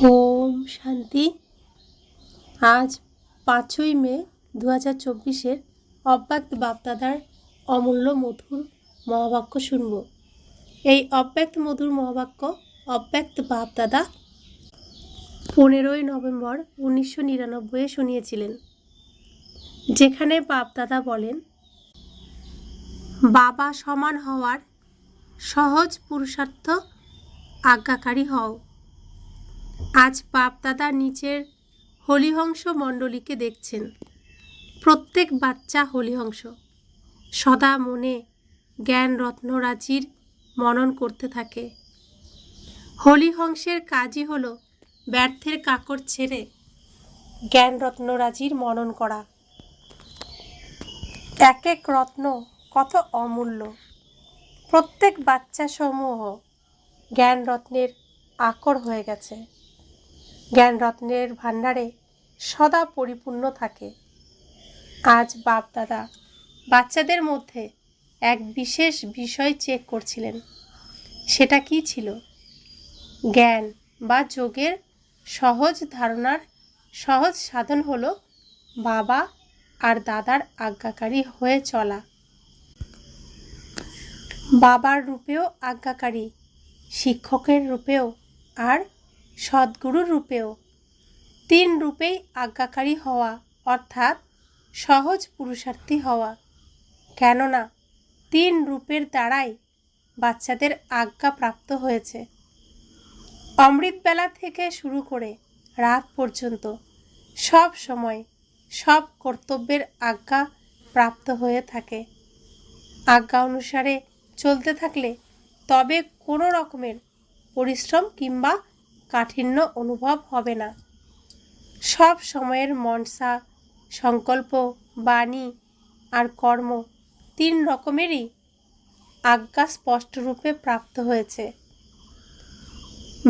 ওম শান্তি। আজ 5ই মে 2024 অব্যক্ত বাপদাদার অমূল্য মধুর মহাবাক্য শুনব। এই অব্যক্ত মধুর মহাবাক্য অব্যক্ত বাপদাদা 15ই নভেম্বর 1999 শুনিয়েছিলেন, যেখানে বাপদাদা বলেন, বাবা সমান হওয়ার সহজ পুরুষার্থ আজ্ঞাকারী হও। আজ বাপদাদা নিচের হলিহংস মণ্ডলীকে দেখছেন। প্রত্যেক বাচ্চা হলিহংস সদা মনে জ্ঞান রত্নরাজির মনন করতে থাকে। হলিহংসের কাজই হলো ব্যর্থের কাকড় ছেড়ে জ্ঞান রত্নরাজির মনন করা। এক এক রত্ন কত অমূল্য। প্রত্যেক বাচ্চা সমূহ জ্ঞান রত্নের আকর হয়ে গেছে। জ্ঞান রত্নের ভাণ্ডারে সদা পরিপূর্ণ থাকে। আজ বাপদাদা বাচ্চাদের মধ্যে এক বিশেষ বিষয় চেক করছিলেন। সেটা কি ছিল? জ্ঞান বা যোগের সহজ ধারণার সহজ সাধন হলো বাবা আর দাদার আজ্ঞাকারী হয়ে চলা। বাবার রূপেও আজ্ঞাকারী, শিক্ষকের রূপেও আর সদ্গুরুর রূপেও। 3 রূপেই আজ্ঞাকারী হওয়া অর্থাৎ সহজ পুরুষার্থী হওয়া। কেননা 3 রূপের দ্বারাই বাচ্চাদের আজ্ঞা প্রাপ্ত হয়েছে। অমৃতবেলা থেকে শুরু করে রাত পর্যন্ত সব সময় সব কর্তব্যের আজ্ঞা প্রাপ্ত হয়ে থাকে। আজ্ঞা অনুসারে চলতে থাকলে তবে কোনো রকমের পরিশ্রম কিংবা কাঠিন্য অনুভব হবে না। সব সময়ের মনসা, সংকল্প, বাণী আর কর্ম 3 রকমেরই আজ্ঞা স্পষ্টরূপে প্রাপ্ত হয়েছে।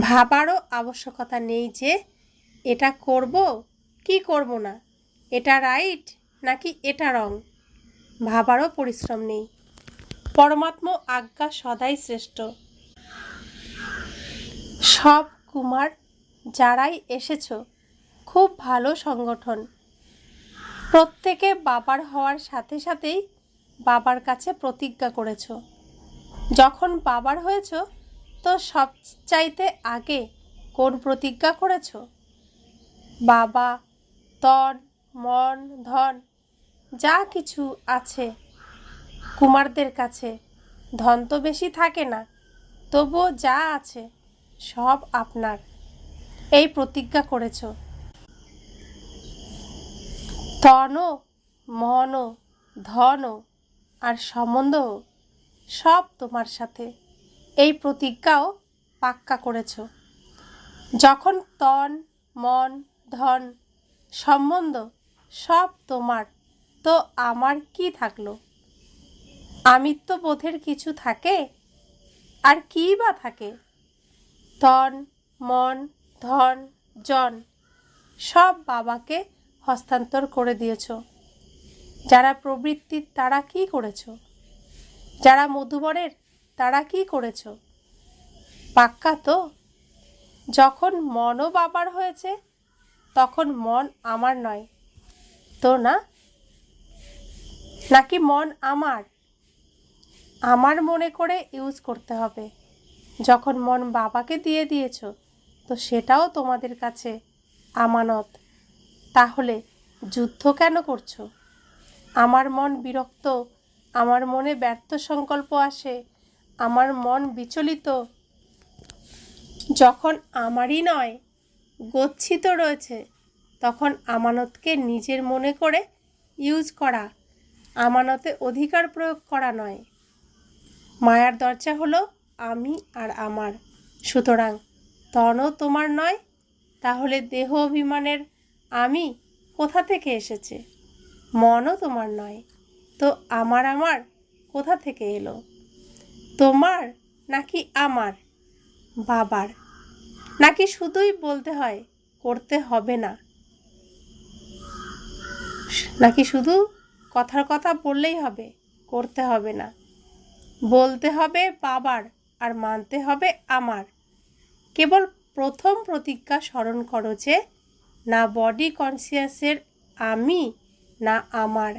ভাবারও আবশ্যকতা নেই যে এটা করব কি করব না, এটা রাইট নাকি এটা রং। ভাবারও পরিশ্রম নেই। পরমাত্মা আজ্ঞা সদাই শ্রেষ্ঠ। সব কুমার যারাই এসেছ, খুব ভালো সংগঠন। প্রত্যেকে বাবার হওয়ার সাথে সাথেই বাবার কাছে প্রতিজ্ঞা করেছ। যখন বাবার হয়েছ তো সবচাইতে আগে কোন প্রতিজ্ঞা করেছ? বাবা, তন, মন, ধন যা কিছু আছে কুমারদের কাছে, ধন তো বেশি থাকে না, তবুও যা আছে সব আপনার, এই প্রতিজ্ঞা করেছ। তন, মন, ধন আর সম্বন্ধ সব তোমার সাথে, এই প্রতিজ্ঞাও পাক্কা করেছ। যখন তন, মন, ধন, সম্বন্ধ সব তোমার, তো আমার কি থাকলো? আমিত্ব বোধের কিছু থাকে? আর কি বা থাকে? তন, মন, ধন, জন সব বাবাকে হস্তান্তর করে দিয়েছ। যারা প্রবৃত্তির তারা কি করেছ? যারা মধুবরের তারা কি করেছ? পাক্কা তো? যখন মনও বাবার হয়েছে তখন মন আমার নয় তো না? নাকি মন আমার? আমার মনে করে ইউজ করতে হবে। যখন মন বাবাকে দিয়ে দিয়েছ তো সেটাও তোমাদের কাছে আমানত। তাহলে যুদ্ধ কেন করছো? আমার মন বিরক্ত, আমার মনে ব্যর্থ সংকল্প আসে, আমার মন বিচলিত, যখন আমারই নয় গচ্ছিত রয়েছে, তখন আমানতকে নিজের মনে করে ইউজ করা, আমানতে অধিকার প্রয়োগ করা নয়। মায়ার দরজা হলো আমি আর আমার। সুতরাং তনও তোমার নয়, তাহলে দেহ অভিমানের আমি কোথা থেকে এসেছে? মনও তোমার নয়, তো আমার আমার কোথা থেকে এলো? তোমার নাকি আমার? বাবার। নাকি শুধুই বলতে হয়, করতে হবে না? নাকি শুধু কথার কথা বললেই হবে, করতে হবে না? বলতে হবে বাবার আর মানতে হবে আমার। কেবল প্রথম প্রতিজ্ঞা স্মরণ করো যে না বডি কনসিয়াসের আমি না আমার।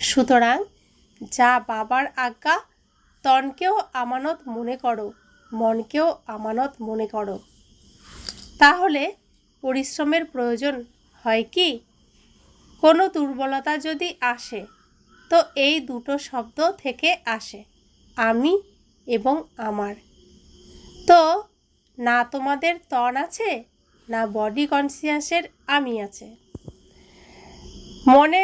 সুতরাং যা বাবার আজ্ঞা তনকেও আমানত মনে করো, মনকেও আমানত মনে করো। তাহলে পরিশ্রমের প্রয়োজন হয় কি? কোনো দুর্বলতা যদি আসে তো এই দুটো শব্দ থেকে আসে, আমি এবং আমার। তো না তোমাদের তন আছে, না বডি কনসিয়াসের আমি আছে। মনে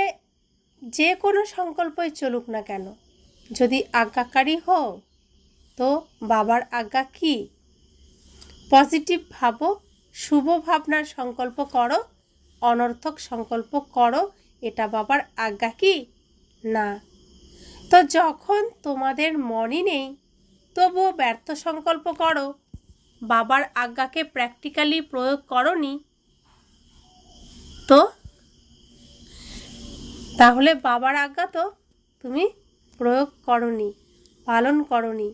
যে কোনো সংকল্পই চলুক না কেন, যদি আজ্ঞাকারী হও তো বাবার আজ্ঞা কি? পজিটিভ ভাবো, শুভ ভাবনার সংকল্প করো, অনর্থক সংকল্প করো, এটা বাবার আজ্ঞা কি? না। তো যখন তোমাদের মনই নেই তবুও ব্যর্থ সংকল্প করো, বাবার আজ্ঞাকে প্র্যাকটিক্যালি প্রয়োগ করনি, তো তাহলে বাবার আজ্ঞা তো তুমি প্রয়োগ করনি, পালন করনি।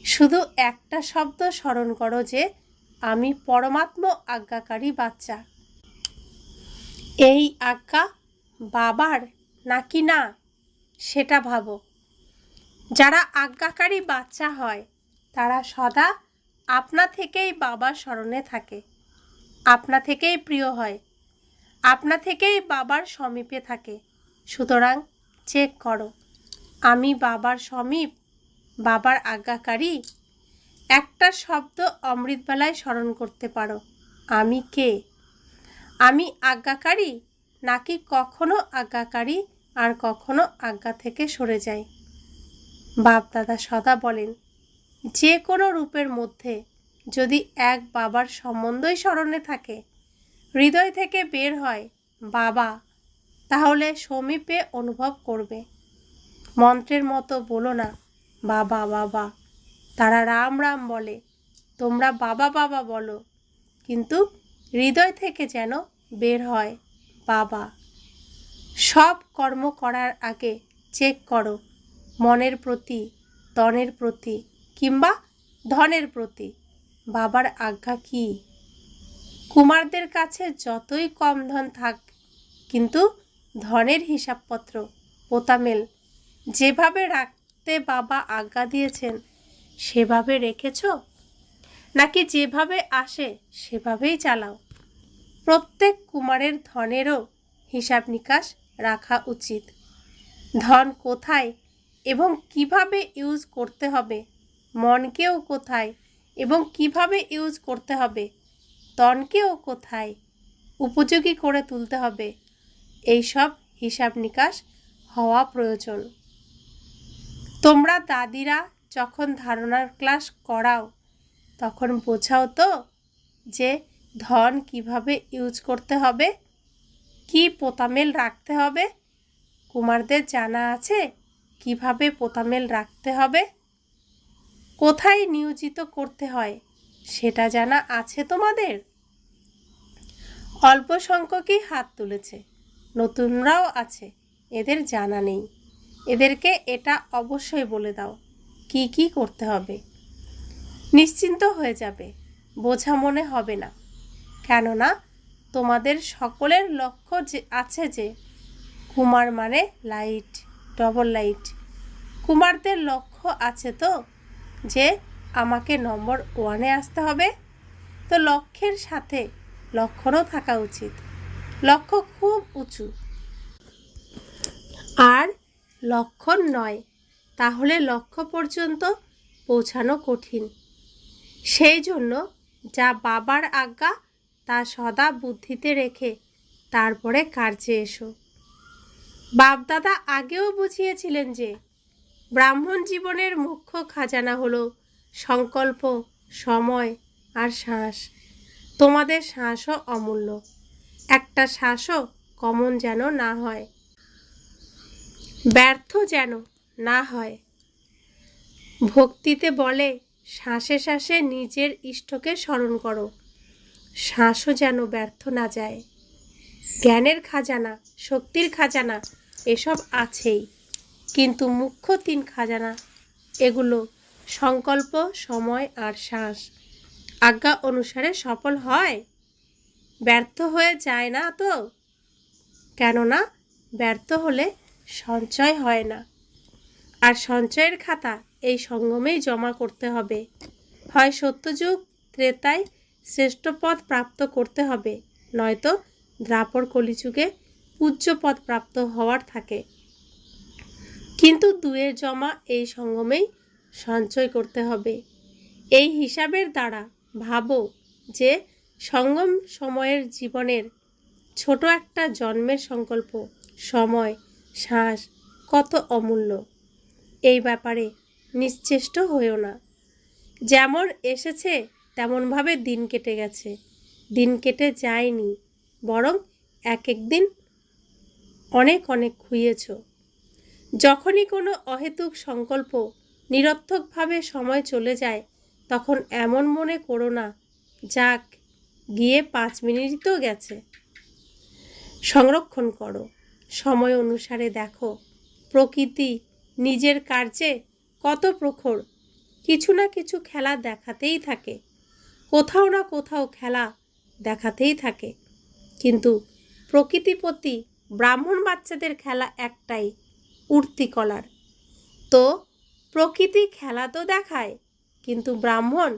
শুধু একটা শব্দ স্মরণ করো যে আমি পরমাত্ম আজ্ঞাকারী বাচ্চা। এই আজ্ঞা বাবার নাকি না সেটা ভাবো। যারা আজ্ঞাকারী বাচ্চা হয় তারা সদা আপনা থেকেই বাবার স্মরণে থাকে, আপনা থেকেই প্রিয় হয়, আপনা থেকেই বাবার সমীপে থাকে। সুতরাং চেক করো, আমি বাবার সমীপ, বাবার আজ্ঞাকারী। একটা শব্দ অমৃতবেলায় স্মরণ করতে পারো, আমি কে? আমি আজ্ঞাকারী নাকি কখনো আজ্ঞাকারী আর কখনো আজ্ঞা থেকে সরে যাই? বাপ দাদা সদা বলেন যে কোনো রূপের মধ্যে যদি এক বাবার সম্বন্ধই স্মরণে থাকে, হৃদয় থেকে বের হয় বাবা, তাহলে সমীপে অনুভব করবে। মন্ত্রের মতো বলো না বাবা বাবা, তারা রাম রাম বলে, তোমরা বাবা বাবা বলো, কিন্তু হৃদয় থেকে যেন বের হয় বাবা। সব কর্ম করার আগে চেক করো মনের প্রতি, তনের প্রতি কিংবা ধনের প্রতি বাবার আজ্ঞা কি। কুমারদের কাছে যতই কম ধন থাক, কিন্তু ধনের হিসাবপত্র পোতামেল যেভাবে রাখতে বাবা আজ্ঞা দিয়েছেন সেভাবে রেখেছ, নাকি যেভাবে আসে সেভাবেই চালাও? প্রত্যেক কুমারের ধনেরও হিসাব নিকাশ রাখা উচিত। ধন কোথায় এবং কিভাবে ইউজ করতে হবে, মনকেও কোথায় এবং কিভাবে ইউজ করতে হবে, তনকেও কোথায় উপযোগী করে তুলতে হবে, এই সব হিসাব নিকাশ হওয়া প্রয়োজন। তোমরা দাদিরা যখন ধারণার ক্লাস করাও তখন বোঝাও তো যে ধন কিভাবে ইউজ করতে হবে, কি পোতামেল রাখতে হবে? কুমারদের জানা আছে কিভাবে পোতামেল রাখতে হবে, কোথায় নিয়োজিত করতে হয় সেটা জানা আছে তোমাদের? অল্প সংখ্যকই হাত তুলেছে, নতুনরাও আছে, এদের জানা নেই। এদেরকে এটা অবশ্যই বলে দাও কি কি করতে হবে। নিশ্চিন্ত হয়ে যাবে, বোঝা মনে হবে না। কেননা তোমাদের সকলের লক্ষ্য যে আছে যে কুমার মানে লাইট, ডবল লাইট। কুমারদের লক্ষ্য আছে তো যে আমাকে নম্বর 1-এ আসতে হবে, তো লক্ষ্যের সাথে লক্ষণও থাকা উচিত। লক্ষ্য খুব উঁচু আর লক্ষণ নয়, তাহলে লক্ষ্য পর্যন্ত পৌঁছানো কঠিন। সেই জন্য যা বাবার আজ্ঞা তা সদা বুদ্ধিতে রেখে তারপরে কার্যে এসো। বাপদাদা আগেও বুঝিয়েছিলেন যে ব্রাহ্মণ জীবনের মুখ্য খাজানা হলো সংকল্প, সময় আর শ্বাস। তোমাদের শ্বাসও অমূল্য, একটা শ্বাসও কমন যেন না হয়, ব্যর্থ যেন না হয়। ভক্তিতে বলে শ্বাসে শ্বাসে নিজের ইষ্টকে স্মরণ করো, শ্বাসও যেন ব্যর্থ না যায়। জ্ঞানের খাজানা, শক্তির খাজানা এসব আছেই, কিন্তু মুখ্য 3 খাজানা এগুলো সংকল্প, সময় আর শ্বাস। আজ্ঞা অনুসারে সফল হয়, ব্যর্থ হয়ে যায় না তো? কেননা ব্যর্থ হলে সঞ্চয় হয় না, আর সঞ্চয়ের খাতা এই সঙ্গমেই জমা করতে হবে। হয় সত্যযুগ ত্রেতায় শ্রেষ্ঠ পদ প্রাপ্ত করতে হবে, নয়তো দ্রাপর কলিযুগে পূজ্য পদ প্রাপ্ত হওয়ার থাকে। কিন্তু দুয়ের জমা এই সঙ্গমেই সঞ্চয় করতে হবে। এই হিসাবের দ্বারা ভাবো যে সঙ্গম সময়ের জীবনের ছোট একটা জন্মের সংকল্প, সময়, শ্বাস কত অমূল্য। এই ব্যাপারে নিশ্চেষ্ট হয়েও না। যেমন এসেছে তেমনভাবে দিন কেটে গেছে, দিন কেটে যায়নি, বরং এক এক দিন অনেক অনেক খুইয়েছ। যখনই কোনো অহেতুক সংকল্প নিরর্থকভাবে সময় চলে যায়, তখন এমন মনে করো না, যাক গিয়ে 5 মিনিট তো গেছে। সংরক্ষণ করো, সময় অনুসারে দেখো প্রকৃতি নিজের কার্যে কত প্রখর, কিছু না কিছু খেলা দেখাতেই থাকে, কোথাও না কোথাও খেলা দেখাতেই থাকে। কিন্তু প্রকৃতিপতি ব্রাহ্মণ বাচ্চাদের খেলা একটাই, উঠতি কলার। তো প্রকৃতি খেলা তো দেখায়, কিন্তু ব্রাহ্মণ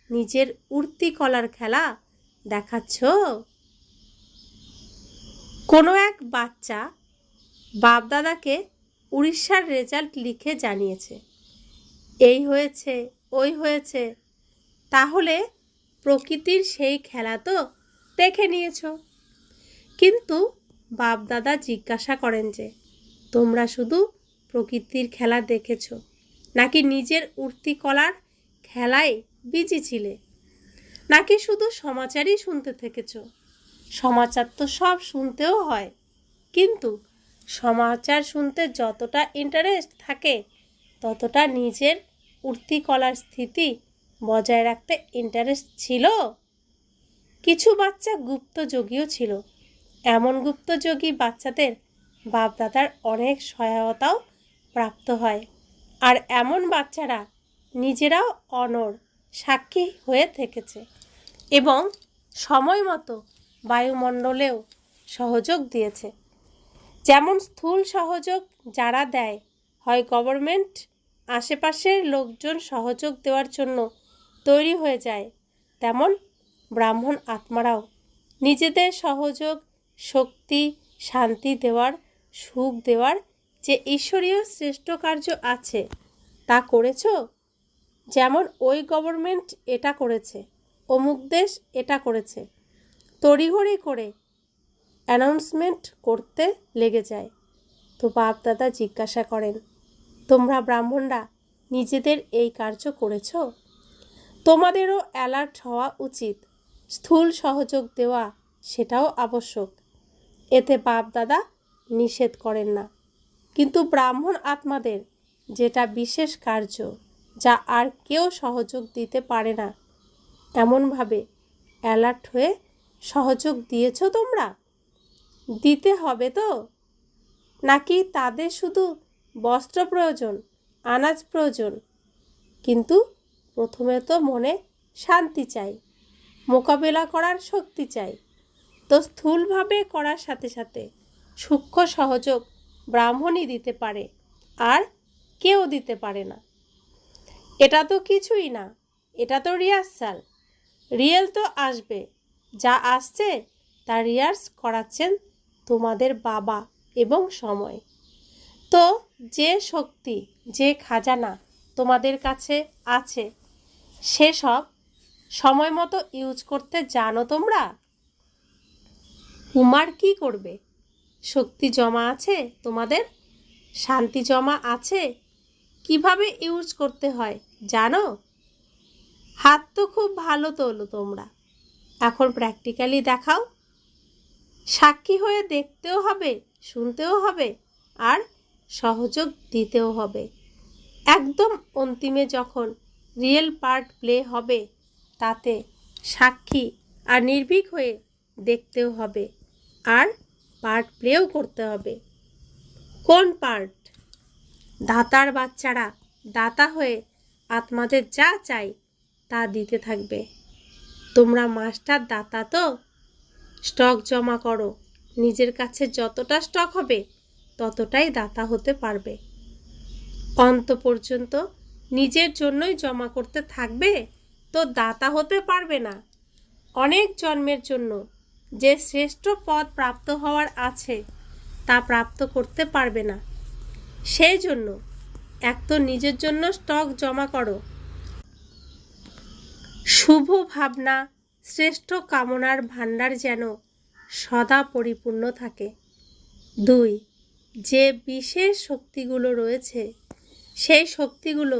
নিজের উঠতি কলার খেলা দেখাচ্ছ। কোনো এক বাচ্চা বাপদাদাকে উড়িষ্যার রেজাল্ট লিখে জানিয়েছে, এই হয়েছে ওই হয়েছে। তাহলে প্রকৃতির সেই খেলা তো দেখে নিয়েছ। কিন্তু বাপদাদা জিজ্ঞাসা করেন যে, তোমরা শুধু প্রকৃতির খেলা দেখেছ, নাকি নিজের উঠতি কলার খেলায় বিজি ছিলে, নাকি শুধু সমাচারই শুনতে থেকেছ? সমাচার তো সব শুনতেও হয়, কিন্তু সমাচার শুনতে যতটা ইন্টারেস্ট থাকে, ততটা নিজের উঠতি কলার স্থিতি বজায় রাখতে ইন্টারেস্ট ছিল? কিছু বাচ্চা গুপ্তযোগীও ছিল। এমন গুপ্তযোগী বাচ্চাদের বাপদাদার অনেক সহায়তাও প্রাপ্ত হয়, আর এমন বাচ্চারা নিজেরাও অনড় সাক্ষী হয়ে থেকেছে এবং সময় মতো বায়ুমণ্ডলেও সহযোগ দিয়েছে। যেমন স্থূল সহযোগ যারা দেয়, হয় গভর্নমেন্ট আশেপাশের লোকজন সহযোগ দেওয়ার জন্য তৈরি হয়ে যায়, তেমন ব্রাহ্মণ আত্মারাও নিজেদের সহযোগ, শক্তি, শান্তি দেওয়ার, সুখ দেওয়ার যে ঈশ্বরীয় শ্রেষ্ঠ কার্য আছে তা করেছ। যেমন ওই গভর্নমেন্ট এটা করেছে, অমুক দেশ এটা করেছে, তড়িঘড়ি করে অ্যানাউন্সমেন্ট করতে লেগে যায়। তো বাপদাদা জিজ্ঞাসা করেন, তোমরা ব্রাহ্মণরা নিজেদের এই কার্য করেছ? তোমাদেরও অ্যালার্ট হওয়া উচিত। স্থূল সহযোগ দেওয়া সেটাও আবশ্যক, এতে বাপদাদা নিষেধ করেন না। কিন্তু ব্রাহ্মণ আত্মাদের যেটা বিশেষ কার্য, যা আর কেউ সহযোগ দিতে পারে না, এমনভাবে অ্যালার্ট হয়ে সহযোগ দিয়েছ তোমরা? দিতে হবে তো? নাকি তাদের শুধু বস্ত্র প্রয়োজন, আনাজ প্রয়োজন? কিন্তু প্রথমে তো মনে শান্তি চাই, মোকাবেলা করার শক্তি চাই। তো স্থূলভাবে করার সাথে সাথে সূক্ষ্ম সহযোগ ব্রাহ্মণই দিতে পারে, আর কেউ দিতে পারে না। এটা তো কিছুই না, এটা তো রিহার্সাল। রিয়েল তো আসবে, যা আসছে তা রিহার্স করাচ্ছেন তোমাদের বাবা এবং সময়। তো যে শক্তি, যে খাজানা তোমাদের কাছে আছে, সেসব সময় মতো ইউজ করতে জানো তোমরা? কুমার কি করবে? শক্তি জমা আছে তোমাদের, শান্তি জমা আছে, কিভাবে ইউজ করতে হয় জানো? হাত তো খুব ভালো তোলো তোমরা, এখন প্র্যাকটিক্যালি দেখাও। সাক্ষী হয়ে দেখতেও হবে, শুনতেও হবে, আর সহযোগ দিতেও হবে। একদম অন্তিমে যখন রিয়েল পার্ট প্লে হবে, তাতে সাক্ষী আর নির্ভীক হয়ে দেখতেও হবে, আর পার্ট প্লেও করতে হবে। কোন পার্ট? দাতার বাচ্চারা দাতা হয়ে আত্মাদের যা চাই তা দিতে থাকবে, তোমরা মাস্টার দাতা তো, স্টক জমা করো। নিজের কাছে যতটা স্টক হবে ততটাই দাতা হতে পারবে। অন্ত পর্যন্ত নিজের জন্যই জমা করতে থাকবে তো দাতা হতে পারবে না। অনেক জন্মের জন্য যে শ্রেষ্ঠ পদ প্রাপ্ত হওয়ার আছে তা প্রাপ্ত করতে পারবে না। সেই জন্য এক তো নিজের জন্য স্টক জমা করো। শুভ ভাবনা, শ্রেষ্ঠ কামনার ভাণ্ডার যেন সদা পরিপূর্ণ থাকে। 2, যে বিশেষ শক্তিগুলো রয়েছে সেই শক্তিগুলো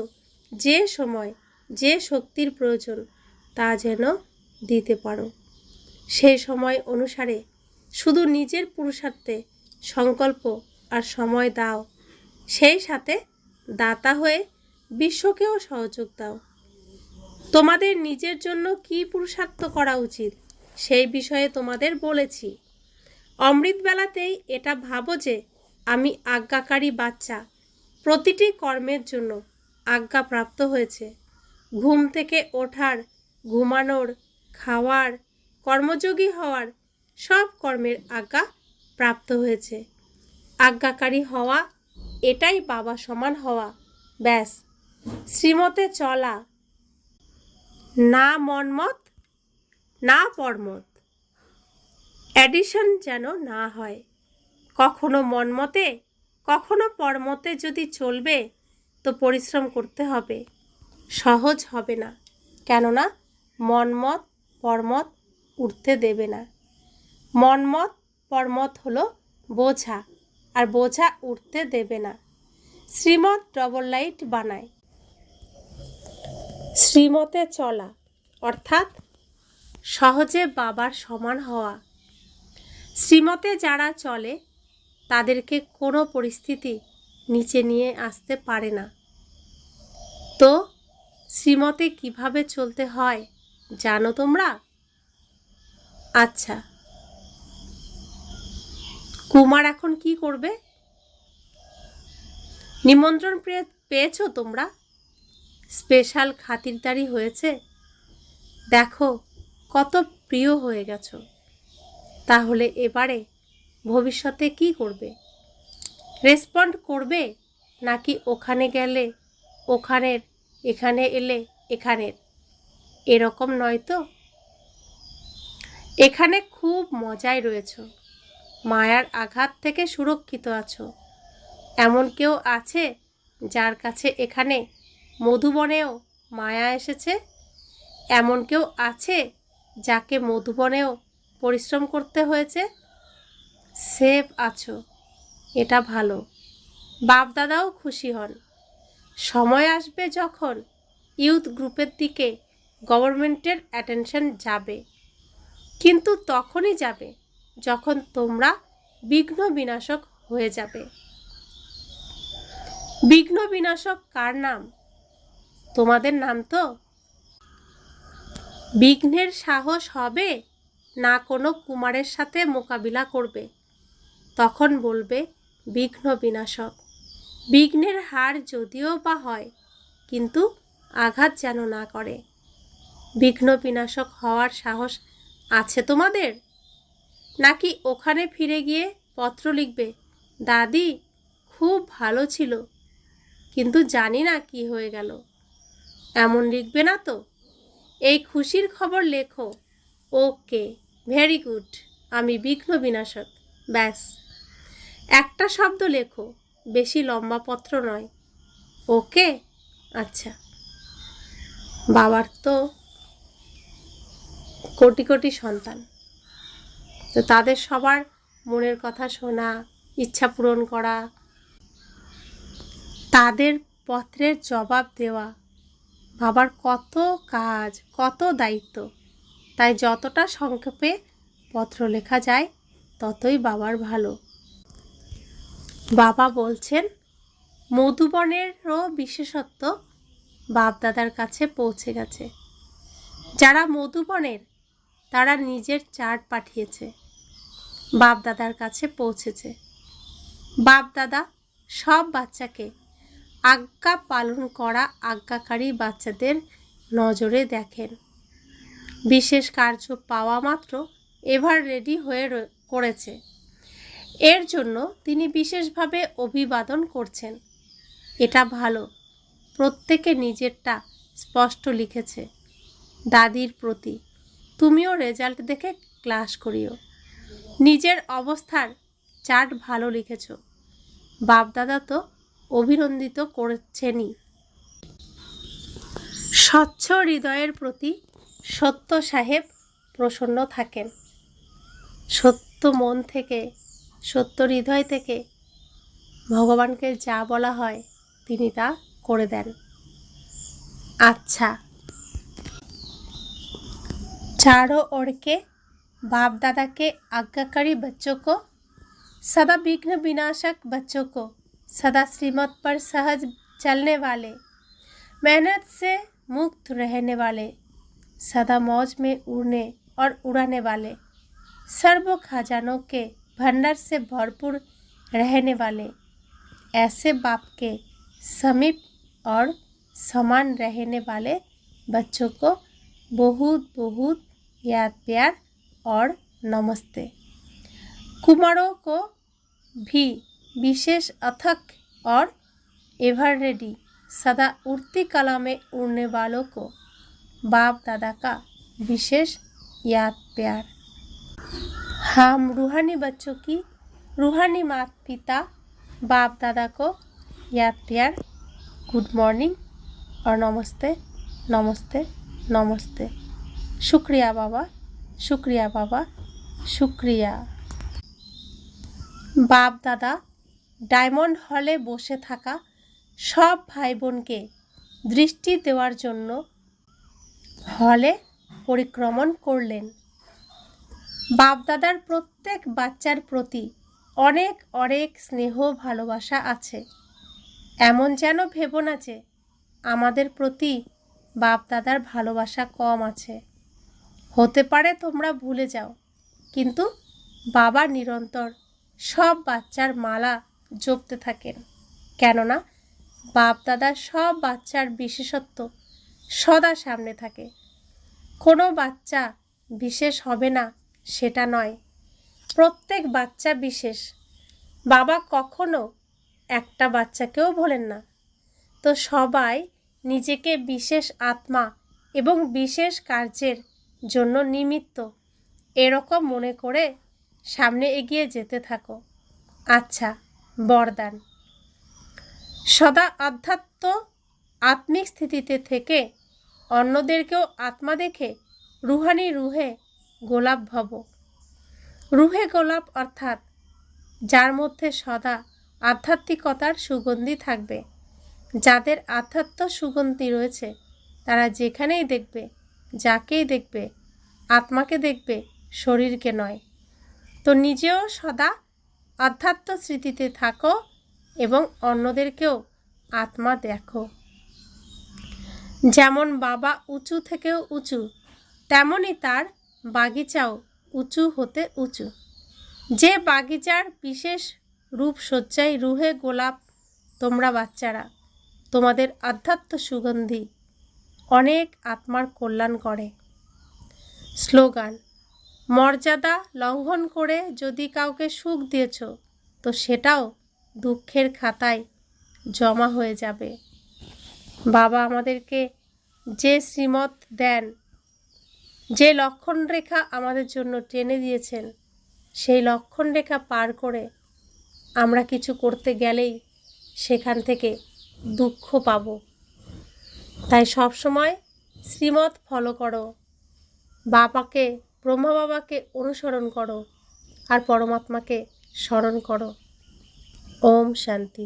যে সময় যে শক্তির প্রয়োজন তা যেন দিতে পারো। সেই সময় অনুসারে শুধু নিজের পুরুষার্থে সংকল্প আর সময় দাও, সেই সাথে দাতা হয়ে বিশ্বকেও সহযোগ দাও। তোমাদের নিজের জন্য কি পুরুষার্থ করা উচিত সেই বিষয়ে তোমাদের বলেছি। অমৃতবেলাতেই এটা ভাবো যে আমি আজ্ঞাকারী বাচ্চা, প্রতিটি কর্মের জন্য আজ্ঞাপ্রাপ্ত হয়েছে। ঘুম থেকে ওঠার, ঘুমানোর, খাওয়ার, কর্মযোগী হওয়ার সব কর্মের আজ্ঞা প্রাপ্ত হয়েছে। আজ্ঞাকারী হওয়া এটাই বাবা সমান হওয়া। ব্যাস, শ্রীমতে চলা, না মনমত না পরমত। অ্যাডিশন যেন না হয়। কখনো মনমতে কখনো পরমতে যদি চলবে তো পরিশ্রম করতে হবে, সহজ হবে না। কেননা মনমত পরমত উঠতে দেবে না। মনমত পরমত হলো বোঝা, আর বোঝা উঠতে দেবে না। শ্রীমত ডবল লাইট বানায়। শ্রীমতে চলা অর্থাৎ সহজে বাবার সমান হওয়া। শ্রীমতে যারা চলে তাদেরকে কোনো পরিস্থিতি নিচে নিয়ে আসতে পারে না। তো শ্রীমতে কিভাবে চলতে হয় জানো তোমরা? আচ্ছা, কুমার এখন কি করবে? নিমন্ত্রণ পেয়েছো তোমরা? স্পেশাল খাতিরদারি হয়েছে। দেখো কত প্রিয় হয়ে গেছো। তাহলে এবারে ভবিষ্যতে কি করবে? রেসপন্ড করবে নাকি ওখানে গেলে ওখানের, এখানে এলে এখানের, এরকম নয় তো? এখানে খুব মজায় রয়েছো, মায়ার আঘাত থেকে সুরক্ষিত আছো। এমন কেউ আছে যার কাছে এখানে মধুবনেও মায়া এসেছে? এমন কেউ আছে যাকে মধুবনেও পরিশ্রম করতে হয়েছে? সেফ আছো, এটা ভালো। বাপ দাদাও খুশি হন। সময় আসবে যখন ইউথ গ্রুপের দিকে গভর্নমেন্টের অ্যাটেনশন যাবে, কিন্তু তখনই যাবে যখন তোমরা বিঘ্ন বিনাশক হয়ে যাবে। বিঘ্ন বিনাশক কার নাম? তোমাদের নাম তো। বিঘ্নের সাহস হবে না কোনো কুমারের সাথে মোকাবিলা করবে, তখন বলবে বিঘ্ন বিনাশক। বিঘ্নের হার যদিও বা হয়, কিন্তু আঘাত যেন না করে। বিঘ্ন বিনাশক হওয়ার সাহস আছে তোমাদের? নাকি ওখানে ফিরে গিয়ে পত্র লিখবে, দাদি খুব ভালো ছিল কিন্তু জানি না কি হয়ে গেল? এমন লিখবে না তো? এই খুশির খবর লেখো, ওকে ভেরি গুড, আমি বিঘ্ন বিনাশক, ব্যাস। একটা শব্দ লেখো, বেশি লম্বা পত্র নয়। ওকে, আচ্ছা। বাবার তো কোটি কোটি সন্তান, তো তাদের সবার মনের কথা শোনা, ইচ্ছা পূরণ করা, তাদের পত্রের জবাব দেওয়া বাবার কত কাজ, কত দায়িত্ব। তাই যতটা সংক্ষেপে পত্র লেখা যায় ততই বাবার ভালো। বাবা বলছেন মধুবনেরও বিশেষত্ব বাপদাদার কাছে পৌঁছে গেছে। যারা মধুবনের তারা নিজের চার্ট পাঠিয়েছে, বাপদাদার কাছে পৌঁছেছে। বাপদাদা সব বাচ্চাকে আজ্ঞা পালন করা আজ্ঞাকারী বাচ্চাদের নজরে দেখেন। বিশেষ কার্য পাওয়া মাত্র এভার রেডি হয়ে পড়েছে। এর জন্য তিনি বিশেষভাবে অভিবাদন করছেন। এটা ভালো, প্রত্যেকে নিজেরটা স্পষ্ট লিখেছে। দাদির প্রতি, তুমিও রেজাল্ট দেখে ক্লাস করিও। নিজের অবস্থার চার্ট ভালো লিখেছ। বাপদাদা তো অভিনন্দিত করেছেনই। স্বচ্ছ হৃদয়ের প্রতি সত্য সাহেব প্রসন্ন থাকেন। সত্য মন থেকে, সত্য হৃদয় থেকে ভগবানকে যা বলা হয় তিনি তা করে দেন। अच्छा, चारों ओर के बाप दादा के आज्ञाकारी बच्चों को, सदा विघ्न विनाशक बच्चों को, सदा श्रीमत पर सहज चलने वाले, मेहनत से मुक्त रहने वाले, सदा मौज में उड़ने और उड़ाने वाले, सर्व खजानों के भंडार से भरपूर रहने वाले, ऐसे बाप के समीप और समान रहने वाले बच्चों को बहुत बहुत याद प्यार और नमस्ते। कुमारों को भी विशेष अथक और एवर रेडी सदा उड़ती कला में उड़ने वालों को बाप दादा का विशेष याद प्यार। हम रूहानी बच्चों की रूहानी माता पिता बाप दादा को याद प्यार, गुड मॉर्निंग और नमस्ते नमस्ते नमस्ते। शुक्रिया बाबा, शुक्रिया बाबा, शुक्रिया। बाप दादा डायमंड हले बसे थाका सब भाई बोनके दृष्टि देवार जन्य हले परिक्रमण करलेन। बाप दादार प्रत्येक बाच्चार प्रति अनेक अनेक स्नेह भालोबासा आछे। एमन जेन भेबो ना जे आमादेर प्रति बाप दादार भालोबासा कम आछे। होते पारे तोमरा भूले जाओ, किन्तु बाबा निरंतर सब बाच्चार माला जपते थाकेन, केनना बाप दादा सब बाच्चार विशेषत्व सदा सामने थाके। कोनो बाच्चा विशेष होबे ना सेटा नय, प्रत्येक बाच्चा विशेष। बाबा कखनो एकटा बाच्चाकेও বলেন না। तो सबाई निजेके विशेष आत्मा एवं विशेष कार्जेर जन्य निमित्त एरकम मने करे सामने एगिए जेते थाको। अच्छा, बरदान सदा आध्यात्म आत्मिक स्थितिते थेके अन्यदेरकेও आत्मा देखे रूहानी रूहे गोलाप भवो। रूहे गोलाप अर्थात जार मध्य सदा आध्यात्मिकतार सुगंधी थाकबे। যাদের আধ্যাত্ম সুগন্ধি রয়েছে তারা যেখানেই দেখবে, যাকেই দেখবে, আত্মাকে দেখবে, শরীরকে নয়। তো নিজেও সদা আধ্যাত্ম স্মৃতিতে থাকো এবং অন্যদেরকেও আত্মা দেখো। যেমন বাবা উঁচু থেকেও উঁচু, তেমনি তার বাগিচাও উঁচু হতে উঁচু। যে বাগিচার বিশেষ রূপসজ্জায় রুহে গোলাপ তোমরা বাচ্চারা, তোমাদের আধ্যাত্ম সুগন্ধি অনেক আত্মার কল্যাণ করে। স্লোগান, মর্যাদা লঙ্ঘন করে যদি কাউকে সুখ দিয়েছ তো সেটাও দুঃখের খাতায় জমা হয়ে যাবে। বাবা আমাদেরকে যে শ্রীমত দেন, যে লক্ষণ রেখা আমাদের জন্য টেনে দিয়েছেন, সেই লক্ষণ রেখা পার করে আমরা কিছু করতে গেলেই সেখান থেকে দুঃখ পাবো। তাই সব সময় শ্রীমত ফলো করো, বাবাকে, ব্রহ্মা বাবাকে অনুসরণ করো আর পরমাত্মাকে স্মরণ করো। ওম শান্তি।